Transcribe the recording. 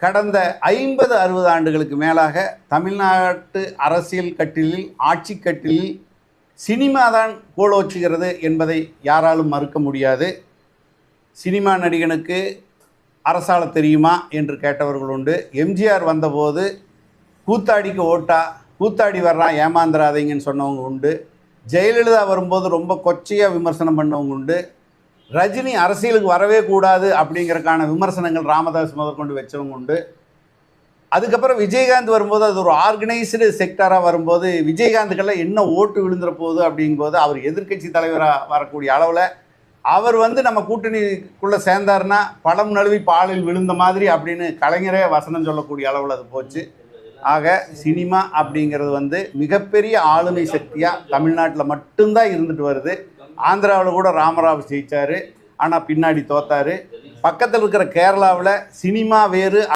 கடந்த 50-60 ஆண்டுகளுக்கு மேலாக தமிழ்நாட்டு அரசியல் கட்டிலில், ஆட்சி கட்டிலில் சினிமா தான் கோலோச்சுகிறது என்பதை யாராலும் மறுக்க முடியாது. சினிமா நடிகனுக்கு அரசாள தெரியுமா என்று கேட்டவர்கள் உண்டு. எம்ஜிஆர் வந்தபோது கூத்தாடிக்கு ஓட்டா, கூத்தாடி வர்றான் ஏமாந்துராதீங்கன்னு சொன்னவங்க உண்டு. ஜெயலலிதா வரும்போது ரொம்ப கொச்சையாக விமர்சனம் பண்ணவங்க உண்டு. ரஜினி அரசியலுக்கு வரவே கூடாது அப்படிங்கிறக்கான விமர்சனங்கள் ராமதாஸ் முதற்கொண்டு வச்சவங்க உண்டு. அதுக்கப்புறம் விஜயகாந்த் வரும்போது அது ஒரு ஆர்கனைஸ்டு செக்டராக வரும்போது விஜயகாந்துக்கெல்லாம் என்ன ஓட்டு விழுந்துற போகுது அப்படிங்கும்போது அவர் எதிர்க்கட்சி தலைவராக வரக்கூடிய அளவில் அவர் நம்ம கூட்டணிக்குள்ளே சேர்ந்தார்னா பழம் நழுவி பாலில் விழுந்த மாதிரி அப்படின்னு கலைஞரே வசனம் சொல்லக்கூடிய அளவில் அது போச்சு. ஆக சினிமா அப்படிங்கிறது மிகப்பெரிய ஆளுமை சக்தியாக தமிழ்நாட்டில் மட்டும்தான் இருந்துட்டு வருது. ஆந்திராவில் கூட ராமராவ் ஜெயிச்சார், ஆனால் பின்னாடி தோத்தார். பக்கத்தில் இருக்கிற கேரளாவில் சினிமா வேறு